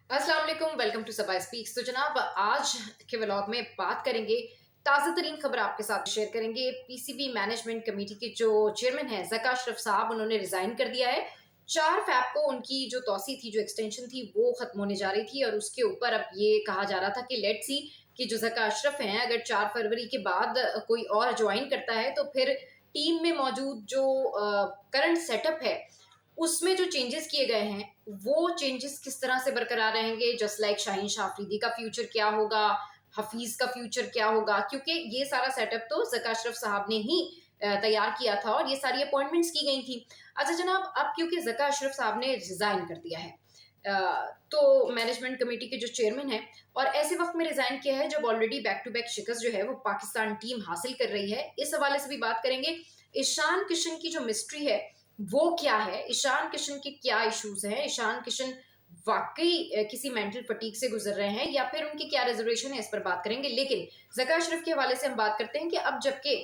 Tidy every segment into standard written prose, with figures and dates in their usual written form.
अस्सलाम वालेकुम, welcome to सबाई स्पीक्स। तो जनाब, आज के व्लॉग में बात करेंगे, ताज़ा तरीन खबर आपके साथ शेयर करेंगे। पीसीबी मैनेजमेंट कमेटी के जो चेयरमैन हैं ज़का अशरफ साहब, उन्होंने रिजाइन कर दिया है। 4 फैब को उनकी जो तोसी थी, जो एक्सटेंशन थी, वो खत्म होने जा रही थी और उसके ऊपर अब ये कहा जा रहा था कि लेट्स सी कि जो ज़का अशरफ हैं, अगर 4 फरवरी के बाद कोई और ज्वाइन करता है तो फिर टीम में मौजूद जो करंट सेटअप है उसमें जो चेंजेस किए गए हैं वो चेंजेस किस तरह से बरकरार रहेंगे। जस्ट लाइक शाहीन शाह अफरीदी का फ्यूचर क्या होगा, हफीज का फ्यूचर क्या होगा, क्योंकि ये सारा सेटअप तो ज़का अशरफ साहब ने ही तैयार किया था और ये सारी अपॉइंटमेंट्स की गई थी। अच्छा जनाब, अब क्योंकि ज़का अशरफ साहब ने रिजाइन कर दिया है, तो मैनेजमेंट कमेटी के जो चेयरमैन है, और ऐसे वक्त में रिजाइन किया है जब ऑलरेडी बैक टू बैक शिकस्त जो है वो पाकिस्तान टीम हासिल कर रही है, इस हवाले से भी बात करेंगे। ईशान किशन की जो मिस्ट्री है वो क्या है, ईशान किशन के क्या इश्यूज हैं, ईशान किशन वाकई किसी मेंटल फटीक से गुजर रहे हैं या फिर उनकी क्या रिजर्वेशन है, इस पर बात करेंगे। लेकिन ज़का अशरफ के हवाले से हम बात करते हैं कि अब जबकि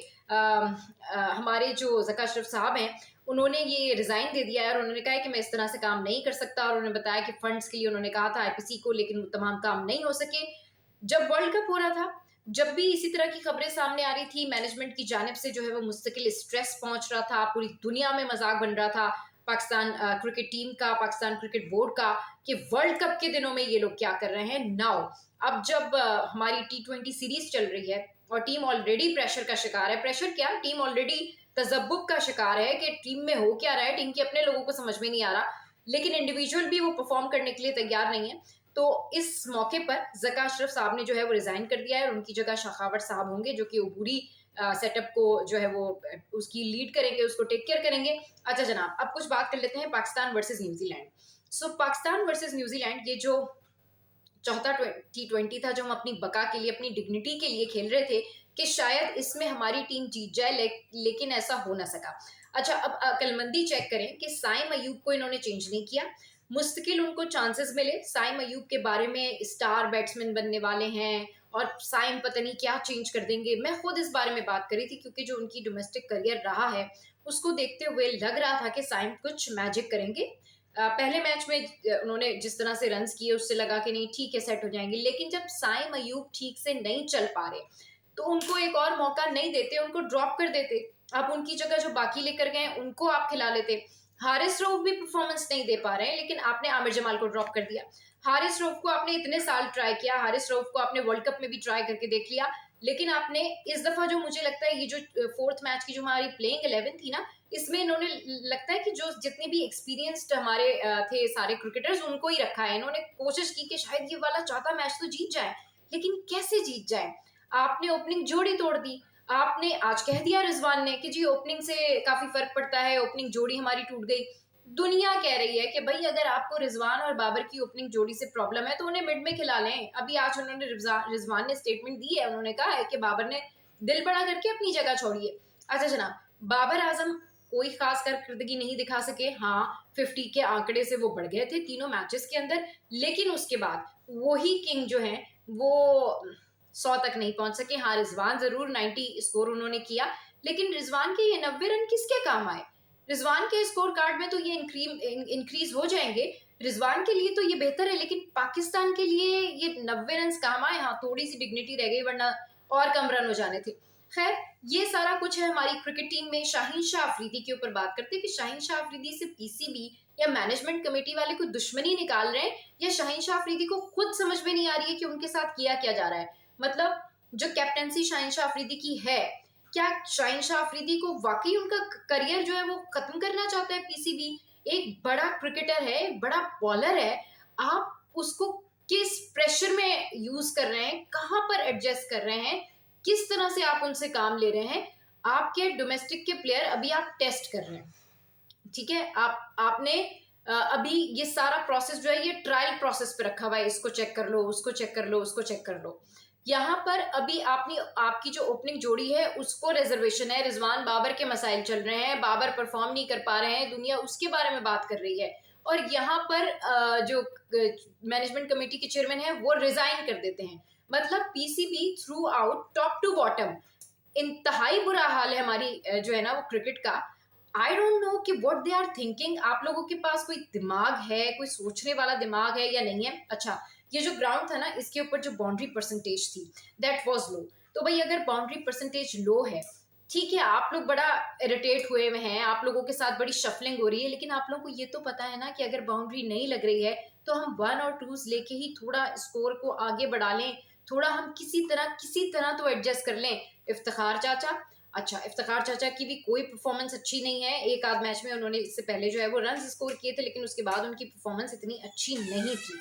हमारे जो ज़का अशरफ साहब हैं, उन्होंने ये रिजाइन दे दिया है और उन्होंने कहा है कि मैं इस तरह से काम नहीं कर सकता, और उन्होंने बताया कि फंड्स के लिए उन्होंने कहा था आईपीसी को, लेकिन वो तमाम काम नहीं हो सके। जब वर्ल्ड कप हो रहा था, जब भी इसी तरह की खबरें सामने आ रही थी, मैनेजमेंट की जानिब से जो है वो मुस्तकिल स्ट्रेस पहुंच रहा था, पूरी दुनिया में मजाक बन रहा था पाकिस्तान क्रिकेट टीम का, पाकिस्तान क्रिकेट बोर्ड का, कि वर्ल्ड कप के दिनों में ये लोग क्या कर रहे हैं। नाउ अब जब हमारी T20 सीरीज चल रही है और टीम ऑलरेडी प्रेशर का शिकार है, प्रेशर क्या, टीम ऑलरेडी तजब्बुक का शिकार है कि टीम में हो क्या रहा है, टीम के अपने लोगों को समझ में नहीं आ रहा, लेकिन इंडिविजुअल भी वो परफॉर्म करने के लिए तैयार नहीं है। तो इस मौके पर ज़का अशरफ साहब ने जो है वो रिजाइन कर दिया है और उनकी जगह शखावत साहब होंगे, जो कि अबूरी सेटअप को जो है वो उसकी लीड करेंगे, उसको टेक केयर करेंगे। अच्छा जनाब, अब कुछ बात कर लेते हैं पाकिस्तान वर्सेस न्यूजीलैंड। सो पाकिस्तान वर्सेस न्यूजीलैंड, ये जो चौथा T20 था जो हम अपनी बका के लिए, अपनी डिग्निटी के लिए खेल रहे थे कि शायद इसमें हमारी टीम जीत जाए, लेकिन ऐसा हो ना सका। अच्छा, अब अकलमंदी चेक करें कि साइम अयूब को इन्होंने चेंज नहीं किया, मुस्तकिल उनको चांसेस मिले। साइम अयूब के बारे में स्टार बैट्समैन बनने वाले हैं और साइम पता नहीं क्या चेंज कर देंगे। मैं खुद इस बारे में बात करी थी क्योंकि जो उनकी डोमेस्टिक करियर रहा है उसको देखते हुए लग रहा था कि साइम कुछ मैजिक करेंगे। पहले मैच में उन्होंने जिस तरह से रन्स किए उससे लगा कि नहीं ठीक है, सेट हो जाएंगे, लेकिन जब साइम अयूब ठीक से नहीं चल पा रहे तो उनको एक और मौका नहीं देते, उनको ड्रॉप कर देते। आप उनकी जगह जो बाकी लेकर गए उनको आप खिला लेते। हारिस रऊफ भी परफॉर्मेंस नहीं दे पा रहे हैं, लेकिन आपने आमिर जमाल को ड्रॉप कर दिया। हारिस रऊफ को आपने इतने साल ट्राई किया, हारिस रऊफ को आपने वर्ल्ड कप में भी ट्राई करके देख लिया, लेकिन आपने इस दफा जो मुझे लगता है ये जो फोर्थ मैच की जो हमारी प्लेइंग 11 थी ना, इसमें इन्होंने लगता है कि जो जितने भी एक्सपीरियंस्ड हमारे थे सारे क्रिकेटर्स उनको ही रखा है। इन्होंने कोशिश की कि शायद ये वाला चौथा मैच तो जीत जाए, लेकिन कैसे जीत जाए। आपने ओपनिंग जोड़ी तोड़ दी। आपने आज कह दिया रिजवान ने कि जी ओपनिंग से काफी फर्क पड़ता है, ओपनिंग जोड़ी हमारी टूट गई। दुनिया कह रही है कि भाई अगर आपको रिजवान और बाबर की ओपनिंग जोड़ी से प्रॉब्लम है तो उन्हें मिड में खिला लें। अभी आज उन्होंने रिजवान ने स्टेटमेंट दी है, उन्होंने कहा है कि बाबर ने दिल बड़ा करके अपनी जगह छोड़िए। अच्छा जनाब, बाबर आजम कोई खास कारकर्दगी नहीं दिखा सके। हाँ, 50 के आंकड़े से वो बढ़ गए थे तीनों मैचेस के अंदर, लेकिन उसके बाद वही किंग जो है वो 100 तक नहीं पहुंच सके। हाँ, रिजवान जरूर 90 स्कोर उन्होंने किया, लेकिन रिजवान के ये 90 रन किसके काम आए। रिजवान के स्कोर कार्ड में तो ये इंक्रीज हो जाएंगे, रिजवान के लिए तो ये बेहतर है, लेकिन पाकिस्तान के लिए ये 90 रन काम आए। हाँ, थोड़ी सी डिग्निटी रह गई, वरना और कम रन हो जाने थे। खैर, ये सारा कुछ है हमारी क्रिकेट टीम में। शाहीन शाह अफरीदी के ऊपर बात करते हैं कि शाहीन शाह अफरीदी से पीसीबी या मैनेजमेंट कमेटी वाले कोई दुश्मनी निकाल रहे हैं, या शाहीन शाह अफरीदी को खुद समझ में नहीं आ रही है कि उनके साथ किया क्या जा रहा है। मतलब जो कैप्टनसी शाहीन शाह अफरीदी की है, क्या शाहीन शाह अफरीदी को वाकई उनका करियर जो है वो खत्म करना चाहता है पीसीबी। एक बड़ा क्रिकेटर है, एक बड़ा बॉलर है, आप उसको किस प्रेशर में यूज कर रहे हैं, कहां पर एडजस्ट कर रहे हैं, किस तरह से आप उनसे काम ले रहे हैं। आपके डोमेस्टिक के प्लेयर अभी आप टेस्ट कर रहे हैं, ठीक है। आपने अभी ये सारा प्रोसेस जो है ये ट्रायल प्रोसेस पे रखा हुआ है, इसको चेक कर लो, उसको चेक कर लो, उसको चेक कर लो। यहाँ पर अभी आपकी जो ओपनिंग जोड़ी है उसको रिजर्वेशन है, रिजवान बाबर के मसाइल चल रहे हैं, बाबर परफॉर्म नहीं कर पा रहे हैं, दुनिया उसके बारे में बात कर रही है। और यहाँ पर जो मैनेजमेंट कमेटी के चेयरमैन है वो रिजाइन कर देते हैं। मतलब PCB throughout top to bottom इंतहाई बुरा हाल है हमारी जो है ना वो क्रिकेट का। आई डोंट नो कि व्हाट दे आर थिंकिंग। आप लोगों के पास कोई दिमाग है, कोई सोचने वाला दिमाग है या नहीं है? अच्छा, ये जो ग्राउंड था ना, इसके ऊपर जो बाउंड्री परसेंटेज थी दैट वाज लो। तो भाई अगर बाउंड्री परसेंटेज लो है, ठीक है, आप लोग बड़ा इरिटेट हुए हुए हैं, आप लोगों के साथ बड़ी शफलिंग हो रही है, लेकिन आप लोगों को ये तो पता है ना कि अगर बाउंड्री नहीं लग रही है तो हम 1 और 2 लेके ही थोड़ा स्कोर को आगे बढ़ा लें, थोड़ा हम किसी तरह तो एडजस्ट कर लें। इफ्तिखार चाचा, अच्छा इफ्तिखार चाचा की भी कोई परफॉर्मेंस अच्छी नहीं है। एक आध मैच में उन्होंने इससे पहले जो है वो रन स्कोर किए थे, लेकिन उसके बाद उनकी परफॉर्मेंस इतनी अच्छी नहीं थी।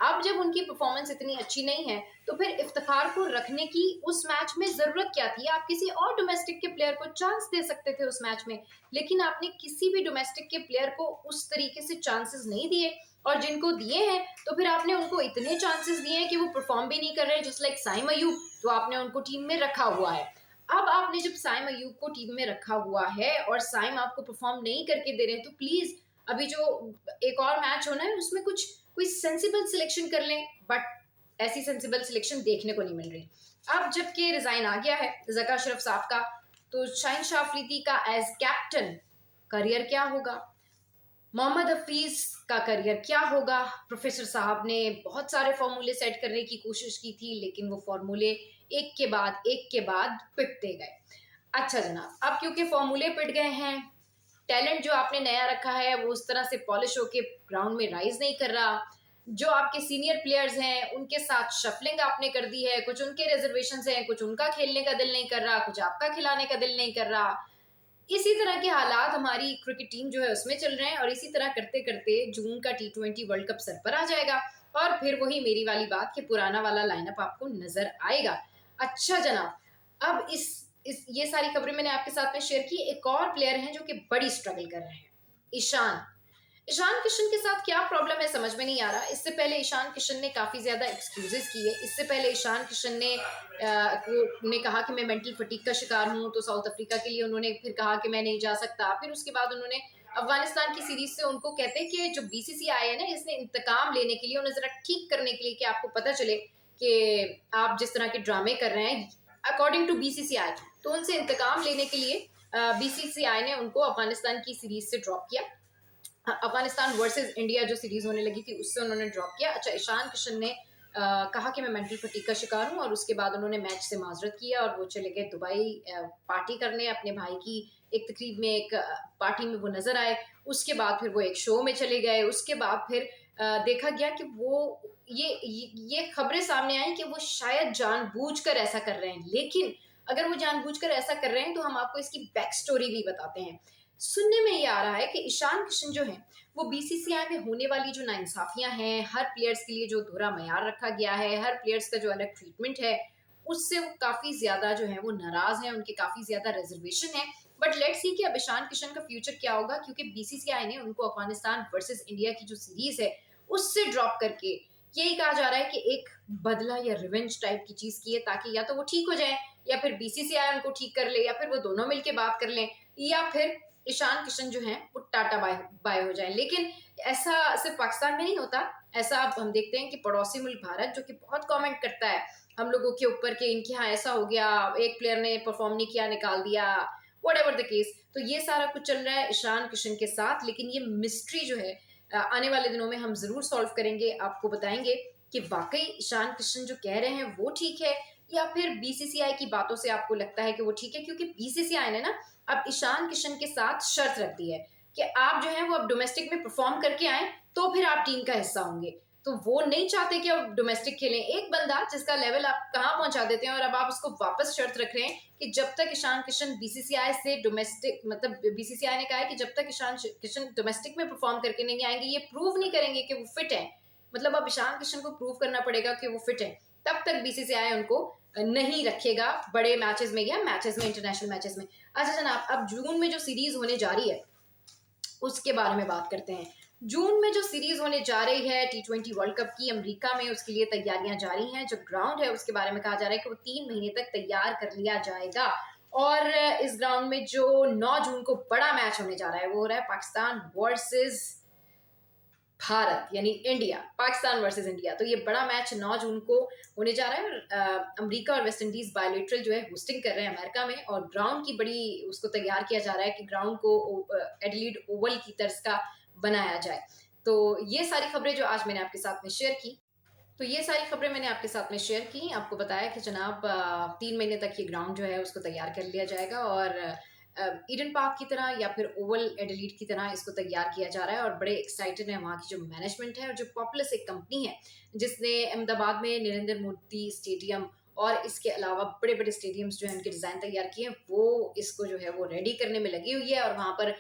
अब जब उनकी परफॉर्मेंस इतनी अच्छी नहीं है तो फिर इफ्तिखार को रखने की उस मैच में जरूरत क्या थी? आप किसी और डोमेस्टिक के प्लेयर को चांस दे सकते थे उस मैच में, लेकिन आपने किसी भी डोमेस्टिक के प्लेयर को उस तरीके से चांसेस नहीं दिए। और जिनको दिए हैं तो फिर आपने उनको इतने चांसेस दिए हैं कि वो परफॉर्म भी नहीं कर रहे, जस्ट लाइक साइम अयूब, तो आपने उनको टीम में रखा हुआ है। अब आपने जब साइम अयूब को टीम में रखा हुआ है और साइम आपको परफॉर्म नहीं करके दे रहे हैं, तो प्लीज अभी जो एक और मैच होना है उसमें कुछ कोई सेंसिबल सिलेक्शन कर लें, बट ऐसी सेंसिबल सिलेक्शन देखने को नहीं मिल रही। अब जबकि रिजाइन आ गया है जका अशरफ साहब का, तो शाहीन शाह अफरीदी का एज कैप्टन करियर क्या होगा? मोहम्मद हफीज का करियर क्या होगा? प्रोफेसर साहब ने बहुत सारे फॉर्मूले सेट करने की कोशिश की थी, लेकिन वो फॉर्मूले एक के बाद पिटते गए। अच्छा जनाब, अब क्योंकि फॉर्मूले पिट गए हैं, टैलेंट जो आपने नया रखा है वो उस तरह से पॉलिश होके ग्राउंड में राइज नहीं कर रहा। जो आपके सीनियर प्लेयर्स हैं उनके साथ शफलिंग आपने कर दी है, कुछ उनके रिजर्वेशन हैं, कुछ उनका खेलने का दिल नहीं कर रहा, कुछ आपका खिलाने का दिल नहीं कर रहा। इसी तरह के हालात हमारी क्रिकेट टीम जो है उसमें चल रहे हैं, और इसी तरह करते करते जून का T20 वर्ल्ड कप सर पर आ जाएगा और फिर वही मेरी वाली बात कि पुराना वाला लाइनअप आपको नजर आएगा। अच्छा जनाब, अब इस ये सारी खबरें मैंने आपके साथ में शेयर की। एक और प्लेयर हैं जो कि बड़ी स्ट्रगल कर रहे हैं, ईशान। ईशान किशन के साथ क्या प्रॉब्लम है समझ में नहीं आ रहा। इससे पहले ईशान किशन ने काफी ज्यादा एक्सक्यूजेस किए। इससे पहले ईशान किशन ने कहा कि मैं मेंटल फटीग का शिकार हूं, तो साउथ अफ्रीका के लिए उन्होंने फिर कहा कि मैं नहीं जा सकता। फिर उसके बाद उन्होंने अफगानिस्तान की सीरीज से उनको कहते हैं कि जो बीसीसीआई है ना, इसने इंतकाम लेने के लिए, उन्हें जरा ठीक करने के लिए कि आपको पता चले कि आप जिस तरह के ड्रामे कर रहे हैं अकॉर्डिंग टू बीसीसीआई, तो उनसे इंतकाम लेने के लिए बीसीसीआई ने उनको अफगानिस्तान की सीरीज से ड्रॉप किया। अफगानिस्तान वर्सेस इंडिया जो सीरीज होने लगी थी उससे उन्होंने ड्रॉप किया। अच्छा, ईशान किशन ने कहा कि मैं मेंटल फटीग का शिकार हूं, और उसके बाद उन्होंने मैच से माजरत किया और वो चले गए दुबई पार्टी करने अपने भाई की एक तकरीब में, एक पार्टी में वो नजर आए। उसके बाद फिर वो एक शो में चले गए। उसके बाद फिर देखा गया कि वो ये खबरें सामने आई कि वो शायद जानबूझकर ऐसा कर रहे हैं, लेकिन अगर वो जानबूझकर ऐसा कर रहे हैं तो हम आपको इसकी बैक स्टोरी भी बताते हैं। सुनने में ये आ रहा है कि ईशान किशन जो है वो बीसीसीआई में होने वाली जो नाइंसाफियां हैं, हर प्लेयर्स के लिए जो दोहरा मयार रखा गया है, हर प्लेयर्स का जो अलग ट्रीटमेंट है, उससे वो काफी ज्यादा जो है वो नाराज हैं, उनके काफी ज्यादा रिजर्वेशन है। बट लेट्स सी कि अब ईशान किशन का फ्यूचर क्या होगा, क्योंकि बीसीसीआई ने उनको अफगानिस्तान वर्सेस इंडिया की जो सीरीज है उससे ड्रॉप करके यही कहा जा रहा है कि एक बदला या रिवेंज टाइप की चीज की है, ताकि या तो वो ठीक हो जाए या फिर बीसीसीआई उनको ठीक कर ले, या फिर वो दोनों मिलके बात कर लें, या फिर ईशान किशन जो है वो टाटा बाय बाय हो जाए। लेकिन ऐसा सिर्फ पाकिस्तान में नहीं होता, ऐसा अब हम देखते हैं कि पड़ोसी मुल्क भारत जो कि बहुत कमेंट करता है हम लोगों के ऊपर कि इनके यहाँ ऐसा हो गया, एक प्लेयर ने परफॉर्म नहीं किया, निकाल दिया, वट एवर द केस। तो ये सारा कुछ चल रहा है ईशान किशन के साथ, लेकिन ये मिस्ट्री जो है आने वाले दिनों में हम जरूर सॉल्व करेंगे, आपको बताएंगे कि वाकई ईशान किशन जो कह रहे हैं वो ठीक है, या फिर बीसीसीआई की बातों से आपको लगता है कि वो ठीक है। क्योंकि बीसीसीआई ने ना अब ईशान किशन के साथ शर्त रख दी है कि आप जो है वो अब डोमेस्टिक में परफॉर्म करके आए तो फिर आप टीम का हिस्सा होंगे। तो वो नहीं चाहते कि अब डोमेस्टिक खेलें। एक बंदा जिसका लेवल आप कहाँ पहुंचा देते हैं, और अब आप उसको वापस शर्त रख रहे हैं कि जब तक ईशान किशन बीसीसीआई से डोमेस्टिक, मतलब बीसीसीआई ने कहा है कि जब तक ईशान किशन डोमेस्टिक में परफॉर्म करके नहीं आएंगे, ये प्रूव नहीं करेंगे कि वो फिट है, मतलब अब ईशान किशन को प्रूव करना पड़ेगा कि वो फिट है, तब तक बीसीसीआई उनको नहीं रखेगा बड़े मैचेस में या मैचेस में, इंटरनेशनल मैचेस में। अच्छा जनाब, अब जून में जो सीरीज होने जा रही है उसके बारे में बात करते हैं। जून में जो सीरीज होने जा रही है T20 वर्ल्ड कप की अमेरिका में, उसके लिए तैयारियां जारी हैं। जो ग्राउंड है उसके बारे में कहा जा रहा है कि वो 3 महीने तक तैयार कर लिया जाएगा, और इस ग्राउंड में जो 9 जून को बड़ा मैच होने जा रहा है वो हो रहा है पाकिस्तान वर्सेस भारत यानी इंडिया, पाकिस्तान वर्सेस इंडिया। तो ये बड़ा मैच 9 जून को होने जा रहा है और अमेरिका और वेस्ट इंडीज बायलेटरल जो है होस्टिंग कर रहे हैं अमेरिका में, और ग्राउंड की बड़ी उसको तैयार किया जा रहा है कि ग्राउंड को एडिलेड ओवल की तर्ज का बनाया जाए। तो ये सारी खबरें जो आज मैंने आपके साथ में शेयर की, तो ये सारी खबरें मैंने आपके साथ में शेयर की, आपको बताया कि जनाब 3 महीने तक ये ग्राउंड जो है उसको तैयार कर लिया जाएगा और ईडन पार्क की तरह या फिर ओवल एडिलीड की तरह इसको तैयार किया जा रहा है। और बड़े एक्साइटेड है वहाँ की जो मैनेजमेंट है और जो पॉपुलस एक कंपनी है जिसने अहमदाबाद में नरेंद्र मोदी स्टेडियम और इसके अलावा बड़े बड़े स्टेडियम्स जो है उनके डिज़ाइन तैयार किए हैं, वो इसको जो है वो रेडी करने में लगी हुई है। और वहाँ पर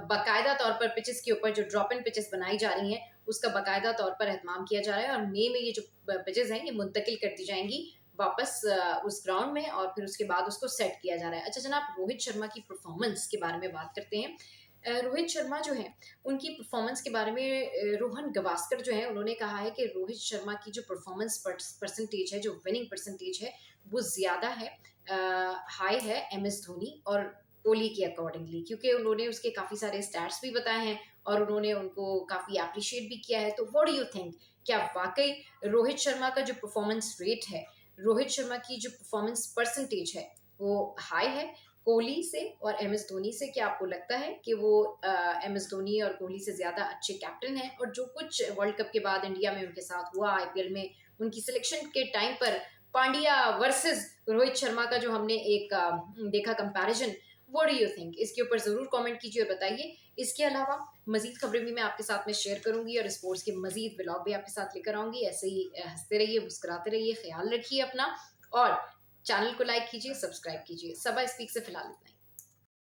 बाकायदा तौर पर पिचेस के ऊपर जो ड्रॉप इन पिचेस बनाई जा रही हैं उसका बाकायदा तौर पर एहतमाम किया जा रहा है, और मई में ये जो पिचेस हैं ये मुंतकिल कर दी जाएंगी वापस उस ग्राउंड में, और फिर उसके बाद उसको सेट किया जा रहा है। अच्छा जनाब, रोहित शर्मा की परफॉर्मेंस के बारे में बात करते हैं। रोहित शर्मा जो है उनकी परफॉर्मेंस के बारे में रोहन गवास्कर जो है उन्होंने कहा है कि रोहित शर्मा की जो परफॉर्मेंस परसेंटेज है, जो विनिंग परसेंटेज है, वो ज़्यादा है, हाई है MS धोनी और कोहली के अकॉर्डिंगली, क्योंकि उन्होंने उसके काफ़ी सारे स्टैट्स भी बताए हैं और उन्होंने उनको काफ़ी अप्रिशिएट भी किया है। तो व्हाट डू यू थिंक, क्या वाकई रोहित शर्मा का जो परफॉर्मेंस रेट है, रोहित शर्मा की जो परफॉर्मेंस परसेंटेज है वो हाई है कोहली से और MS धोनी से? क्या आपको लगता है कि वो MS धोनी और कोहली से ज़्यादा अच्छे कैप्टन हैं? और जो कुछ वर्ल्ड कप के बाद इंडिया में उनके साथ हुआ, IPL में उनकी सिलेक्शन के टाइम पर पांड्या वर्सेस रोहित शर्मा का जो हमने एक देखा comparison, what do you think? इसके ऊपर ज़रूर कमेंट कीजिए और बताइए। इसके अलावा मज़ीद खबरें भी मैं आपके साथ में शेयर करूंगी और स्पोर्ट्स के मज़ीद व्लॉग भी आपके साथ लेकर आऊंगी। ऐसे ही हंसते रहिए, मुस्कुराते रहिए, ख्याल रखिए अपना, और चैनल को लाइक कीजिए, सब्सक्राइब कीजिए। सबा स्पीक से फिलहाल इतना ही।